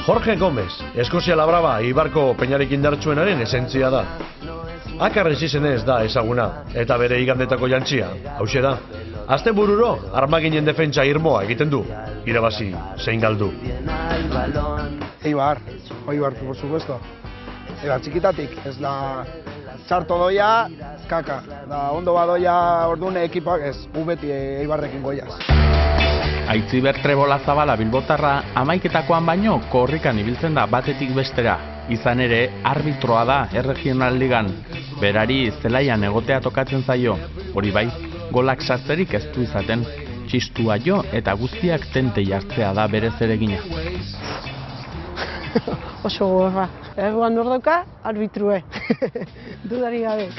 Jorge Gómez, Eskozia Labraba Ibarko peñarik indartsuenaren esentzia da. Akarrez izenez da ezaguna, eta bere igandetako jantzia, hauxe da. Astebururo, armaginen defentsa irmoa egiten du, irabazi zein galdu. Eibar, por supuesto. Era txikitatik, ez da txarto doia, kaka. Da ondo badoia ordune ekipak ez, beti Eibarrekin goiaz. Aitziber Trebola Zabala bilbotarra amaiketakoan baino korrikan ibiltzen da batetik bestera. Izan ere, arbitroa da Erregional Ligan. Berari zelaian egotea tokatzen zaio. Hori bai, golak sartzerik ez du izaten. Txistua jo eta guztiak tente jartzea da bere zeregina. Oso gorra. Erruan nordoka, arbitrue. Dudari gabe.